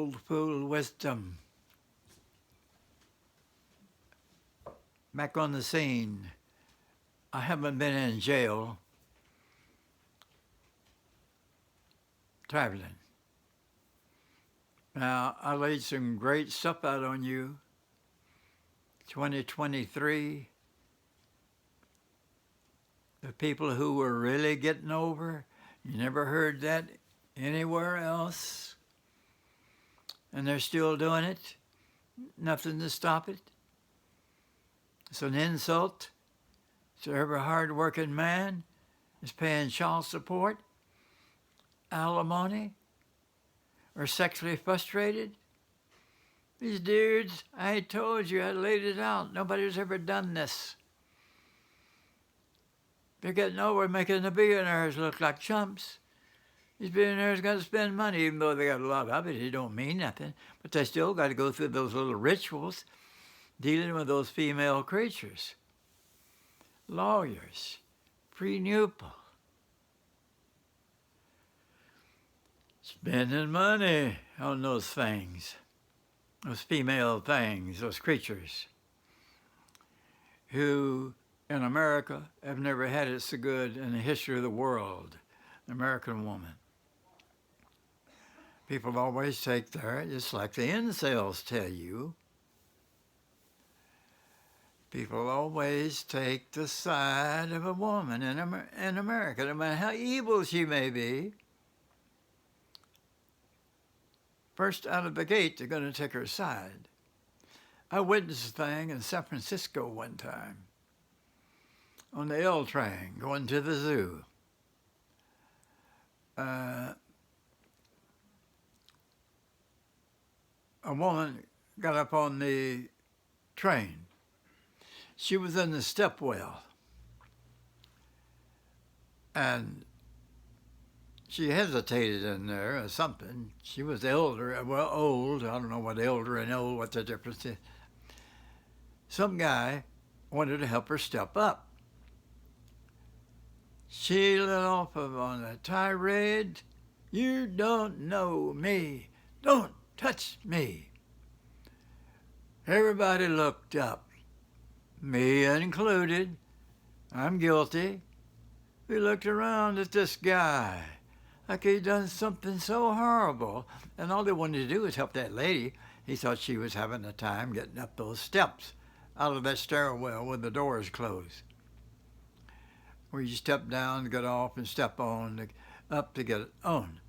old fool wisdom. Back on the scene. I haven't been in jail traveling. Now, I laid some great stuff out on you. 2023, the people who were really getting over, you never heard that anywhere else, and they're still doing it. Nothing to stop it. It's an insult to every hard-working man is paying child support, alimony, or sexually frustrated. These dudes, I told you, I laid it out. Nobody's ever done this. They're getting over making the billionaires look like chumps. These billionaires got to spend money, even though they got a lot of it. It don't mean nothing. But they still got to go through those little rituals dealing with those female creatures. Lawyers, prenuple. Spending money on those things. Those female things, those creatures, who in America have never had it so good in the history of the world, the American woman. People always take there, just like the incels tell you, people always take the side of a woman in America, no matter how evil she may be. First out of the gate, they're going to take her side. I witnessed a thing in San Francisco one time on the L train going to the zoo. A woman got up on the train. She was in the stepwell. And she hesitated in there or something. She was elder, well, old. I don't know what elder and old, what the difference is. Some guy wanted to help her step up. She let off on a tirade. You don't know me. Don't touch me. Everybody looked up, me included. I'm guilty. We looked around at this guy like he'd done something so horrible, and all they wanted to do was help that lady. He thought she was having a time getting up those steps out of that stairwell with the doors closed, where you step down to get off and step on up to get on.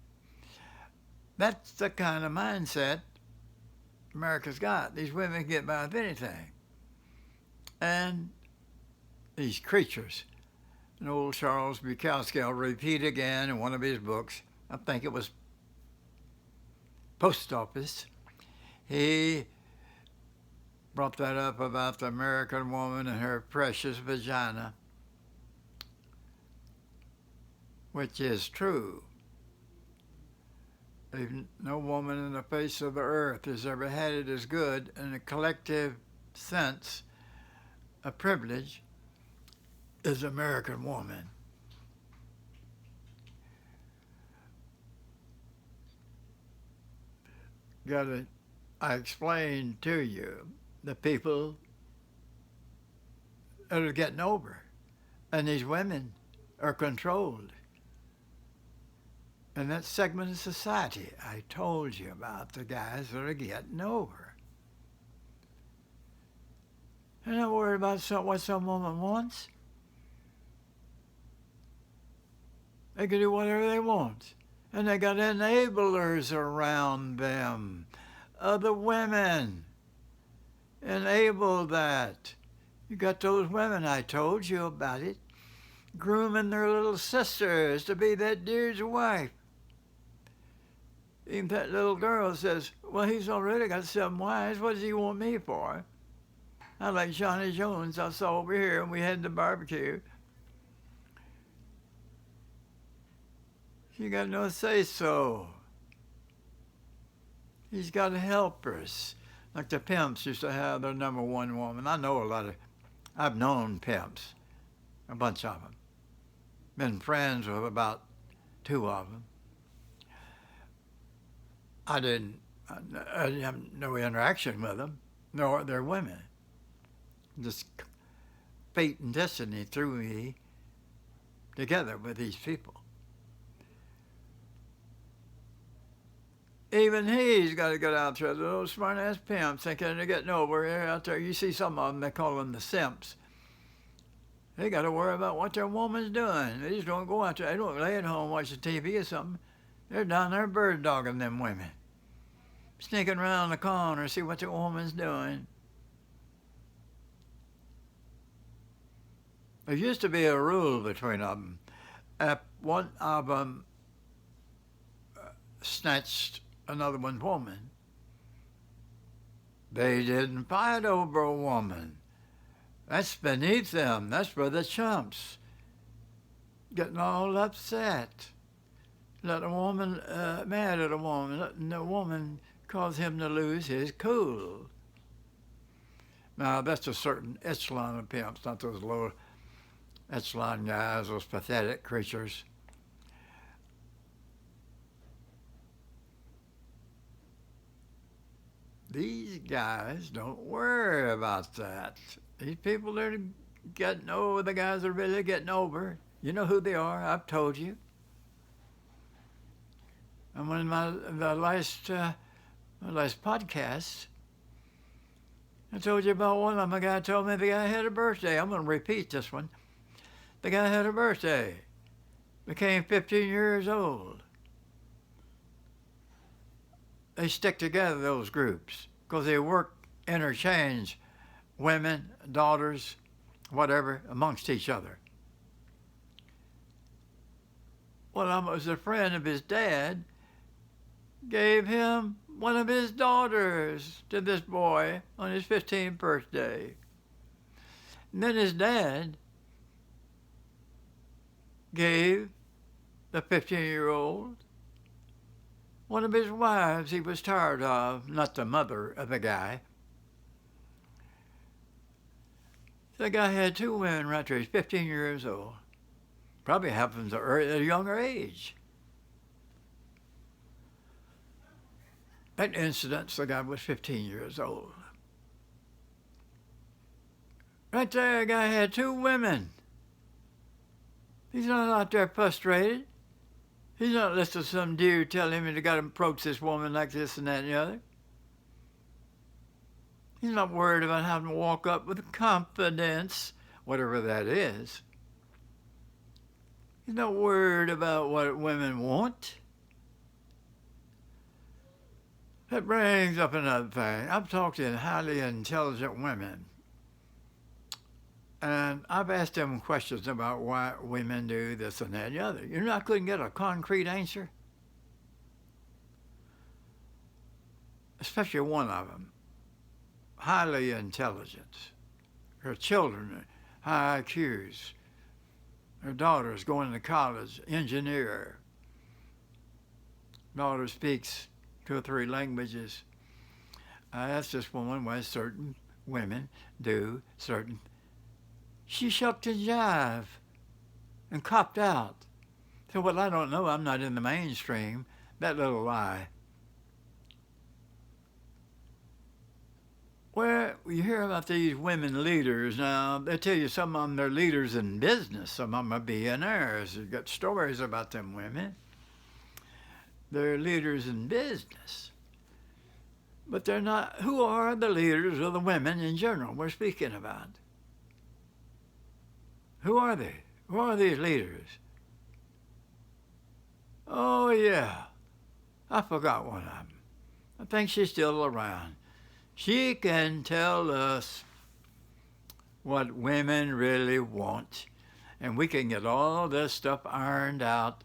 That's the kind of mindset America's got. These women get by with anything. And these creatures. And old Charles Bukowski, I'll repeat again in one of his books, I think it was Post Office, he brought that up about the American woman and her precious vagina, which is true. No woman in the face of the earth has ever had it as good in a collective sense, a privilege, as American woman. I explained to you the people that are getting over, and these women are controlled. And that segment of society I told you about, the guys that are getting over. They're not worried about what some woman wants. They can do whatever they want. And they got enablers around them. Other women enable that. You got those women, I told you about it, grooming their little sisters to be that dude's wife. Even that little girl says, well, he's already got 7 wives. What does he want me for? I like Johnny Jones I saw over here when we had the barbecue. You got no say-so. He's got helpers. Like the pimps used to have their number one woman. I've known pimps, a bunch of them. Been friends with about 2 of them. I have no interaction with them, nor their women. Just fate and destiny threw me together with these people. Even he's got to get out there. Those smart-ass pimps thinking they're getting over here out there. You see some of them, they call them the simps. They got to worry about what their woman's doing. They just don't go out there. They don't lay at home watching TV or something. They're down there bird dogging them women. Sneaking around the corner to see what their woman's doing. There used to be a rule between them. If one of them snatched another one's woman, they didn't fight over a woman. That's beneath them. That's for the chumps. Getting all upset. Let a woman, mad at a woman, letting the woman cause him to lose his cool. Now, that's a certain echelon of pimps, not those low echelon guys, those pathetic creatures. These guys don't worry about that. These people that are getting over, the guys are really getting over. You know who they are, I've told you. And one of the last podcasts, I told you about one of them. A guy told me the guy had a birthday. I'm going to repeat this one. The guy had a birthday. Became 15 years old. They stick together, those groups, because they work, interchange women, daughters, whatever, amongst each other. One of them was a friend of his dad, gave him one of his daughters to this boy on his 15th birthday. And then his dad gave the 15-year-old one of his wives he was tired of, not the mother of the guy. The guy had two women right there. He's 15 years old. Probably happens at a younger age. That incident, the guy was 15 years old. Right there, a guy had two women. He's not out there frustrated. He's not listening to some dude tell him he got to approach this woman like this and that and the other. He's not worried about having to walk up with confidence, whatever that is. He's not worried about what women want. That brings up another thing. I've talked to highly intelligent women, and I've asked them questions about why women do this and that and the other. You know, I couldn't get a concrete answer. Especially one of them, highly intelligent. Her children, high IQs. Her daughter's going to college, engineer. Daughter speaks 2 or 3 languages. I asked this woman why certain women do certain. She shucked and jived and copped out. Said, well, I don't know. I'm not in the mainstream. That little lie. Well, you hear about these women leaders now. They tell you some of them, they're leaders in business. Some of them are billionaires. You've got stories about them women. They're leaders in business. But they're not. Who are the leaders of the women in general we're speaking about? Who are they? Who are these leaders? Oh, yeah. I forgot one of them. I think she's still around. She can tell us what women really want, and we can get all this stuff ironed out,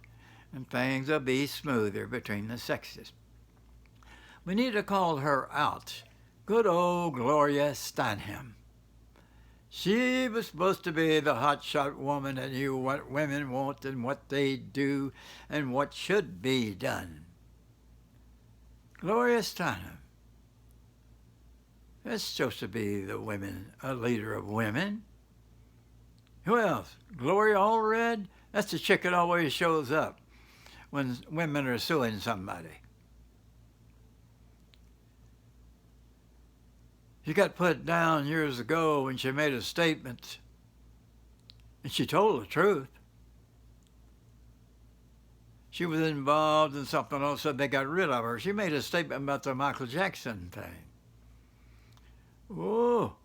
and things will be smoother between the sexes. We need to call her out. Good old Gloria Steinem. She was supposed to be the hotshot woman that knew what women want and what they do and what should be done. Gloria Steinem. That's supposed to be the women, a leader of women. Who else? Gloria Allred? That's the chick that always shows up when women are suing somebody. She got put down years ago when she made a statement, and she told the truth. She was involved in something else, so they got rid of her. She made a statement about the Michael Jackson thing. Oh,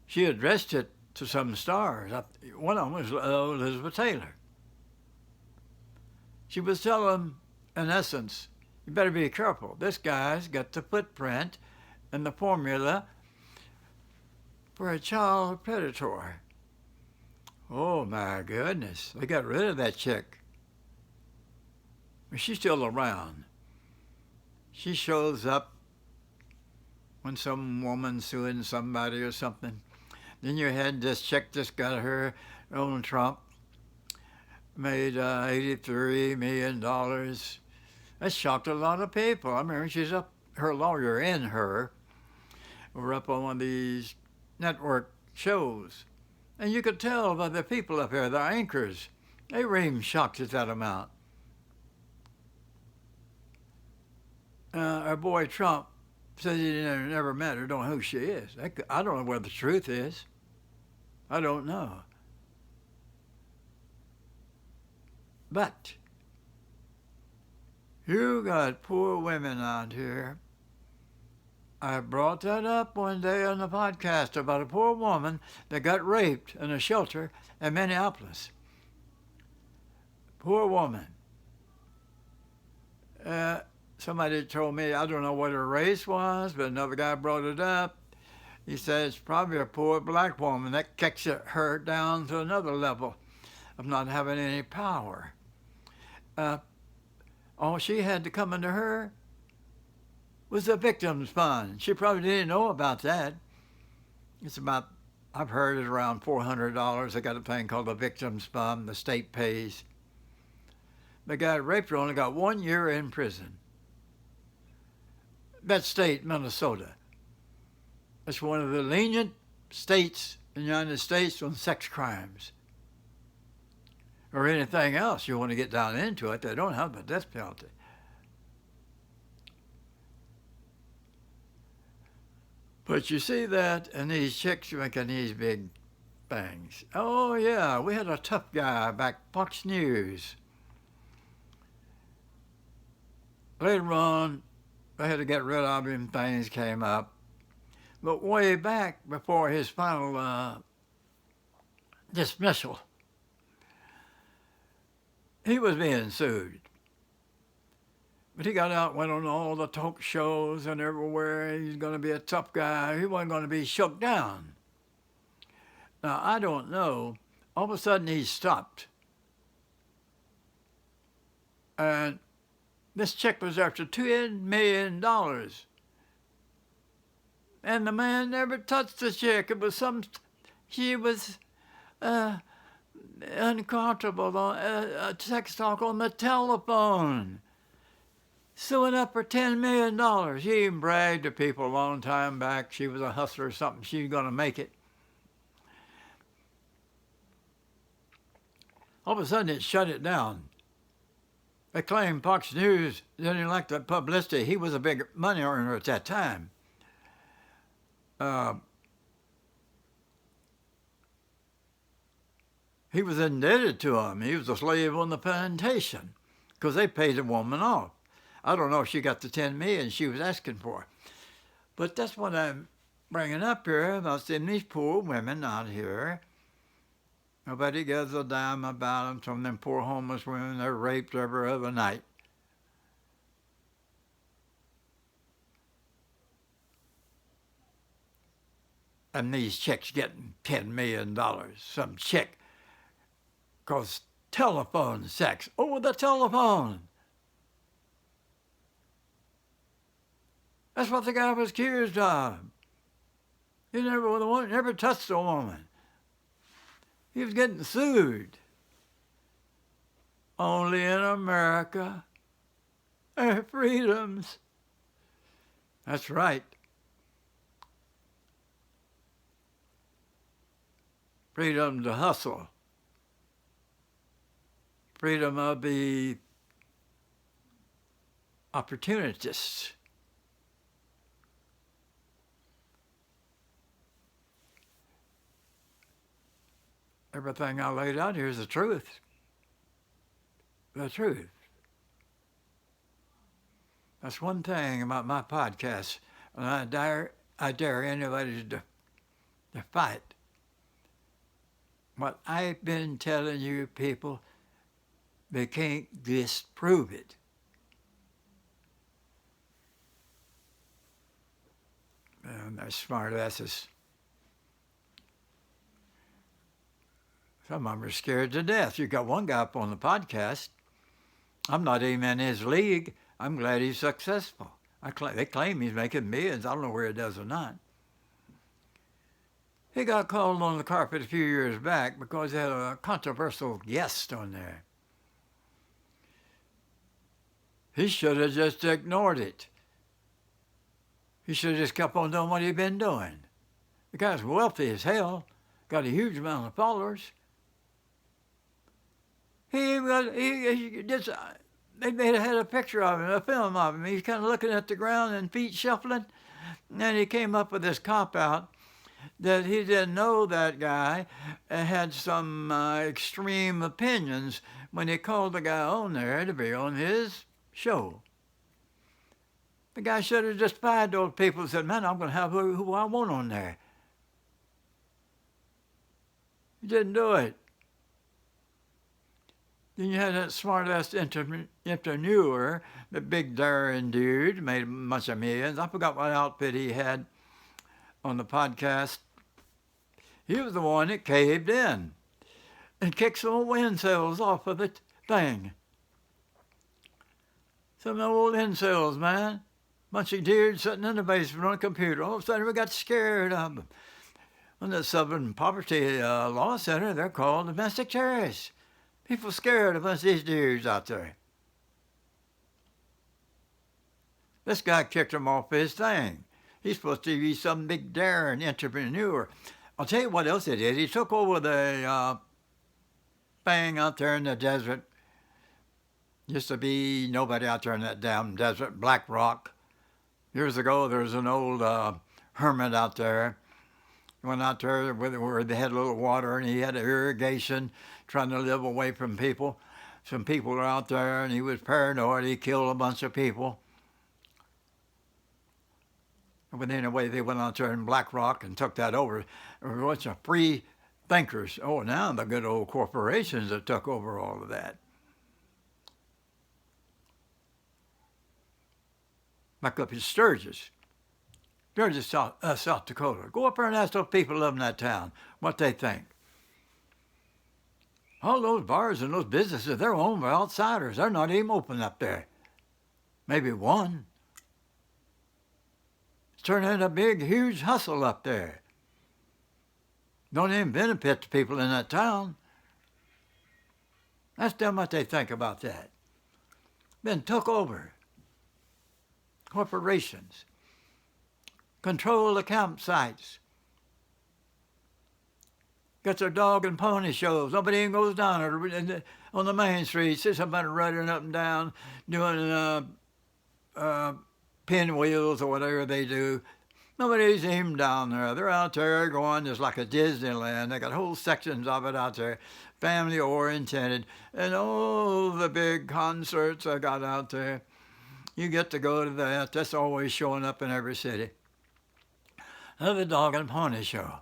she addressed it to some stars. One of them was Elizabeth Taylor. She was telling them, in essence, you better be careful. This guy's got the footprint and the formula for a child predator. Oh my goodness, they got rid of that chick. But she's still around. She shows up when some woman's suing somebody or something. Then you had this chick just got her own Trump, made $83 million. That shocked a lot of people. I remember she's up, her lawyer and her were up on one of these network shows. And you could tell by the people up here, the anchors, they were even shocked at that amount. Our boy Trump says he never met her, don't know who she is. I don't know where the truth is. I don't know. But you got poor women out here. I brought that up one day on the podcast about a poor woman that got raped in a shelter in Minneapolis. Poor woman. Somebody told me, I don't know what her race was, but another guy brought it up. He said it's probably a poor black woman that kicks her down to another level of not having any power. All she had to come into her was the victim's fund. She probably didn't know about that. It's about, I've heard it's around $400. They got a thing called the victim's fund, the state pays. The guy who raped her only got 1 year in prison. That state, Minnesota. It's one of the lenient states in the United States on sex crimes. Or anything else you want to get down into it, they don't have the death penalty. But you see that, and these chicks making these big things. Oh yeah, we had a tough guy back, Fox News. Later on, they had to get rid of him, things came up. But way back before his final dismissal, he was being sued. But he got out, went on all the talk shows and everywhere. He's going to be a tough guy. He wasn't going to be shook down. Now, I don't know. All of a sudden, he stopped. And this chick was after $10 million. And the man never touched the chick. It was she was uncomfortable on sex talk on the telephone. Suing up for $10 million. She even bragged to people a long time back she was a hustler or something. She was going to make it. All of a sudden, it shut it down. They claimed Fox News didn't like the publicity. He was a big money earner at that time. He was indebted to him. He was a slave on the plantation because they paid the woman off. I don't know if she got the $10 million she was asking for. But that's what I'm bringing up here about seeing these poor women out here. Nobody gives a dime about them. Some of them poor homeless women, they're raped every other night. And these chicks getting $10 million. Some chick calls telephone sex over the telephone. That's what the guy was accused of. He never touched a woman. He was getting sued. Only in America are freedoms. That's right. Freedom to hustle. Freedom of the opportunists. Everything I laid out here is the truth. The truth. That's one thing about my podcast. And I dare anybody to fight. What I've been telling you people, they can't disprove it. And they're smart asses. Some of them are scared to death. You got one guy up on the podcast. I'm not even in his league. I'm glad he's successful. They claim he's making millions. I don't know where he does or not. He got called on the carpet a few years back because he had a controversial guest on there. He should have just ignored it. He should have just kept on doing what he'd been doing. The guy's wealthy as hell, got a huge amount of followers. They had a picture of him, a film of him. He's kind of looking at the ground and feet shuffling. And he came up with this cop-out that he didn't know that guy had some extreme opinions when he called the guy on there to be on his show. The guy should have just fired those people and said, man, I'm going to have who I want on there. He didn't do it. Then you had that smart-ass entrepreneur, the big daring dude, made a bunch of millions. I forgot what outfit he had on the podcast. He was the one that caved in and kicked some wind sails off of the thing. Some old incels, man. Bunch of dudes sitting in the basement on a computer. All of a sudden we got scared of them. On the Southern Poverty Law Center, they're called domestic terrorists. People scared of us, these dudes out there. This guy kicked him off his thing. He's supposed to be some big daring entrepreneur. I'll tell you what else he did. He took over the thing out there in the desert. Used to be nobody out there in that damn desert, Black Rock. Years ago, there was an old hermit out there. He went out there where they had a little water, and he had irrigation, trying to live away from people. Some people were out there, and he was paranoid. He killed a bunch of people. But anyway, they went out there in Black Rock and took that over. There were a bunch of free thinkers. Oh, now the good old corporations that took over all of that. Back up in Sturgis, South Dakota. Go up there and ask those people who live in that town what they think. All those bars and those businesses, they're owned by outsiders. They're not even open up there. Maybe one. It's turning into a big, huge hustle up there. Don't even benefit the people in that town. Ask them what they think about that. Been took over. Corporations control the campsites. Got their dog and pony shows. Nobody even goes down on the main street. See somebody riding up and down, doing pinwheels or whatever they do. Nobody's even down there. They're out there going just like a Disneyland. They got whole sections of it out there, family oriented, and all the big concerts I got out there. You get to go to that. That's always showing up in every city. Another dog and pony show.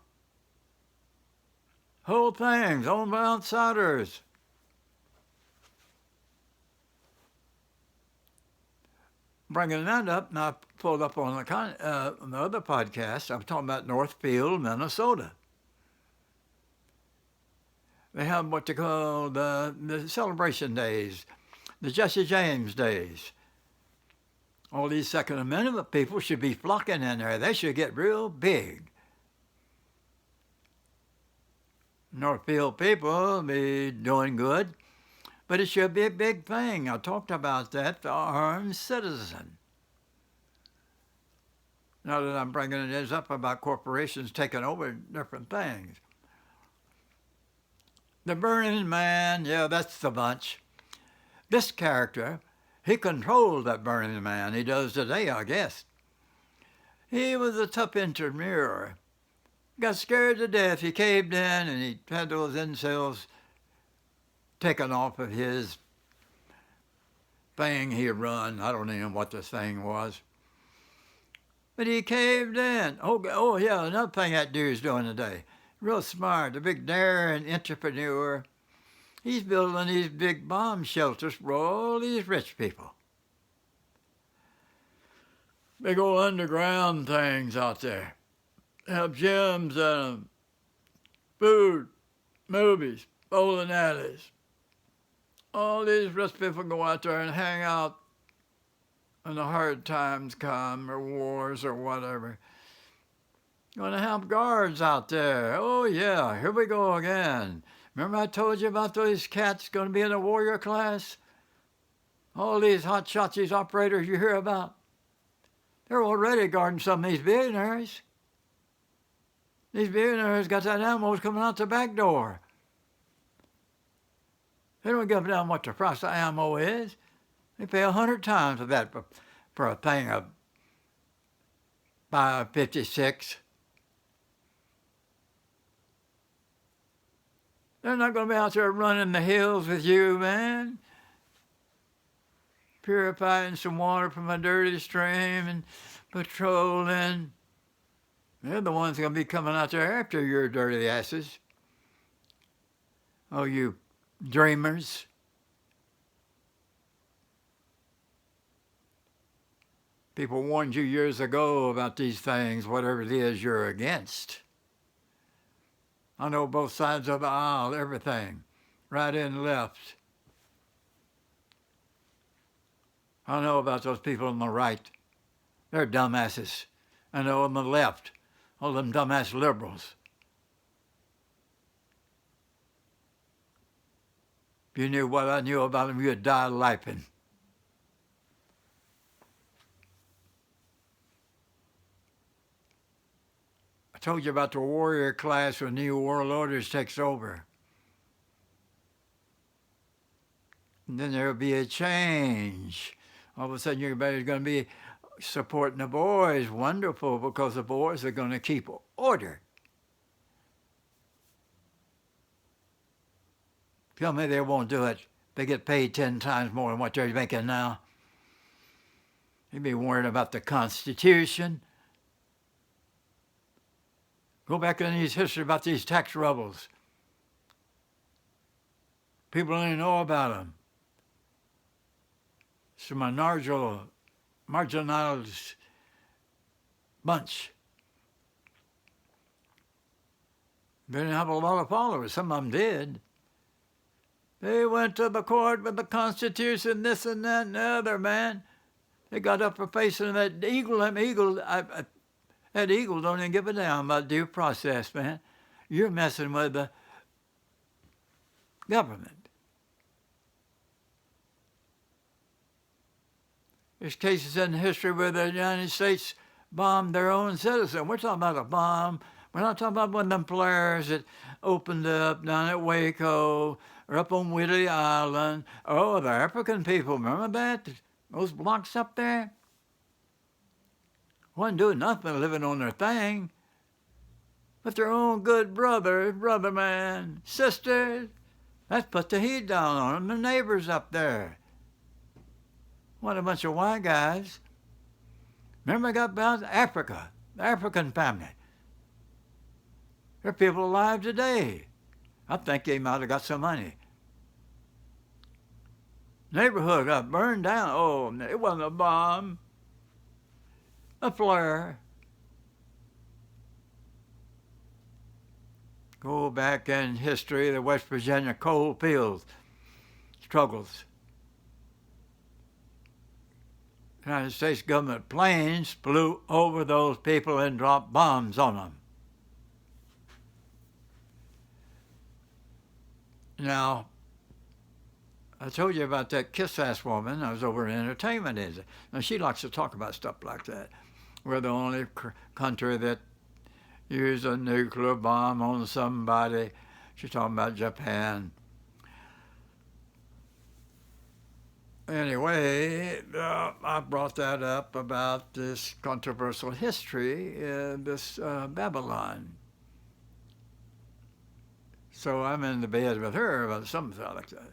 Whole things owned by outsiders. Bringing that up, and I pulled up on the other podcast, I'm talking about Northfield, Minnesota. They have what they call the celebration days, the Jesse James days. All these Second Amendment people should be flocking in there. They should get real big. Northfield people be doing good, but it should be a big thing. I talked about that, the armed citizen. Now that I'm bringing this up about corporations taking over different things. The Burning Man, yeah, that's the bunch. This character, he controlled that Burning Man. He does today, I guess. He was a tough entrepreneur. got scared to death. He caved in and he had those incels taken off of his thing he run. I don't even know what this thing was. But he caved in. Oh yeah, another thing that dude's doing today. Real smart, a big daring entrepreneur. He's building these big bomb shelters for all these rich people. Big old underground things out there. Have gyms and food, movies, bowling alleys. All these rich people go out there and hang out when the hard times come, or wars, or whatever. Going to have guards out there. Oh yeah, here we go again. Remember I told you about those cats going to be in the warrior class? All these hot shots, these operators you hear about. They're already guarding some of these billionaires. These billionaires got that ammo coming out the back door. They don't give a damn what the price of ammo is. They pay 100 times of that for a thing of 5.56. They're not going to be out there running the hills with you, man. Purifying some water from a dirty stream and patrolling. They're the ones going to be coming out there after your dirty asses. Oh, you dreamers. People warned you years ago about these things, whatever it is you're against. I know both sides of the aisle, everything, right and left. I know about those people on the right. They're dumbasses. I know on the left, all them dumbass liberals. If you knew what I knew about them, you'd die laughing. I told you about the warrior class when New World Orders takes over. And then there'll be a change. All of a sudden, everybody's going to be supporting the boys. Wonderful, because the boys are going to keep order. Tell me they won't do it. They get paid 10 times more than what they're making now. They'd be worrying about the Constitution. Go back in these history about these tax rebels. People don't even know about them. It's a marginalized bunch. They didn't have a lot of followers. Some of them did. They went to the court with the Constitution, this and that and the other, man. They got up for facing that eagle. That eagle don't even give a damn about due process, man. You're messing with the government. There's cases in history where the United States bombed their own citizen. We're talking about a bomb. We're not talking about one of them flares that opened up down at Waco or up on Whidley Island. Oh, the African people, remember that? Those blocks up there? Wasn't doing nothing, living on their thing. But their own good brother man, sisters, that's put the heat down on them, the neighbors up there. What a bunch of white guys. Remember I got about Africa, the African family. There are people alive today. I think they might have got some money. Neighborhood got burned down. Oh, it wasn't a bomb. A flare. Go back in history, the West Virginia coal fields struggles. The United States government planes flew over those people and dropped bombs on them. Now, I told you about that kiss-ass woman. I was over in entertainment. Now, she likes to talk about stuff like that. We're the only country that used a nuclear bomb on somebody. She's talking about Japan. Anyway, I brought that up about this controversial history, this Babylon. So I'm in the bed with her about something like that.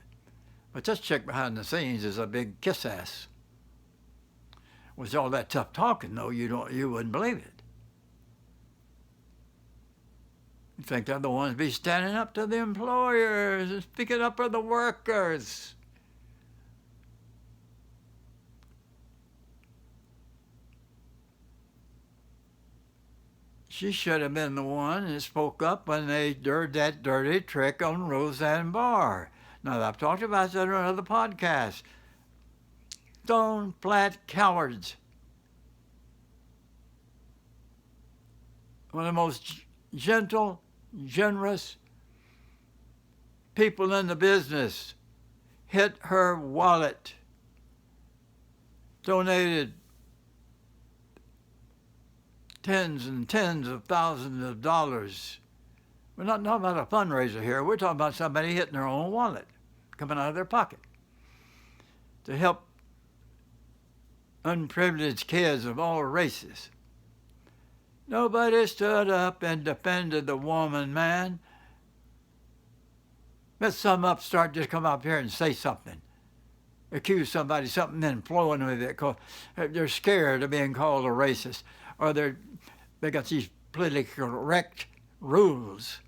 But this chick behind the scenes is a big kiss ass. With all that tough talking, though, you wouldn't believe it. You think they're the ones be standing up to the employers and speaking up for the workers. She should have been the one that spoke up when they did that dirty trick on Roseanne Barr. Now, I've talked about that on another podcast. Stone flat cowards. One of the most gentle, generous people in the business hit her wallet, donated tens and tens of thousands of dollars. We're not talking about a fundraiser here. We're talking about somebody hitting their own wallet, coming out of their pocket, to help unprivileged kids of all races. Nobody stood up and defended the woman, man. Let some upstart just come up here and say something. Accuse somebody of something, then flowing with it. They're scared of being called a racist. Or they got these politically correct rules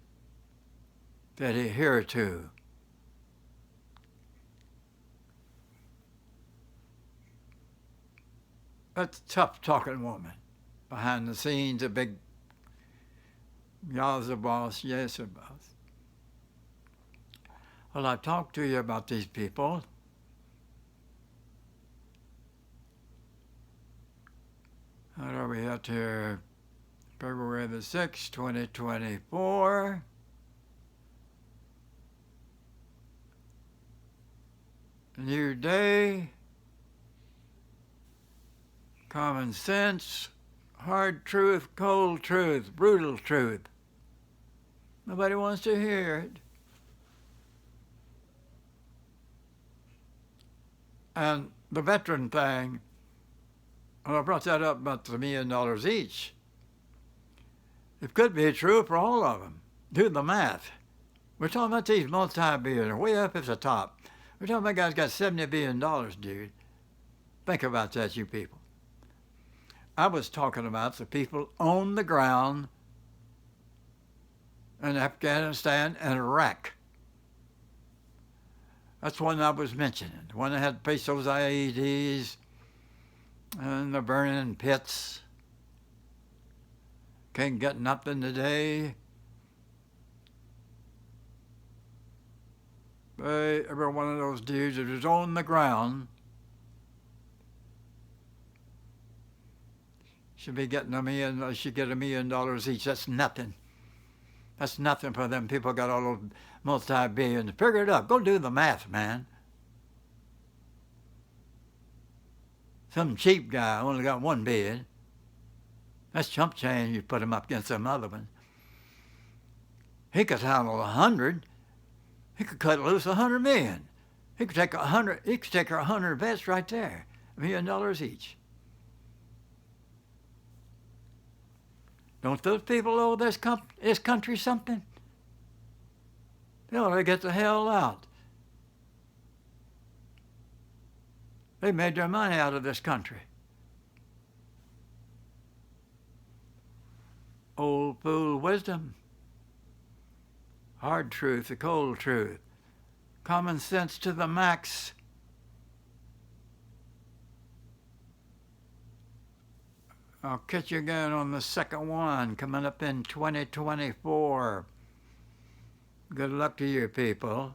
that they adhere to. That's a tough-talking woman. Behind the scenes, a big, y'all's a boss, yes, a boss. Well, I've talked to you about these people. How are we at here? February the 6th, 2024. New day. Common sense. Hard truth, cold truth, brutal truth. Nobody wants to hear it. And the veteran thing, well, I brought that up about $1 million each. It could be true for all of them. Do the math. We're talking about these multi-billionaires, way up at the top. We're talking about guys got $70 billion, dude. Think about that, you people. I was talking about the people on the ground in Afghanistan and Iraq. That's one I was mentioning. The one that had to face those IEDs and the burning pits. Can't get nothing today. Every one of those dudes that was on the ground should be getting should get $1 million each. That's nothing. That's nothing for them people got all those multi-billions. Figure it up. Go do the math, man. Some cheap guy only got $1 billion. That's chump change. You put him up against some other one. He could handle 100. He could cut loose 100 million. He could take 100. He could take 100 vets right there. $1 million each. Don't those people owe this country something? They ought to get the hell out. They made their money out of this country. Old fool wisdom. Hard truth, the cold truth. Common sense to the max. I'll catch you again on the second one coming up in 2024. Good luck to you people.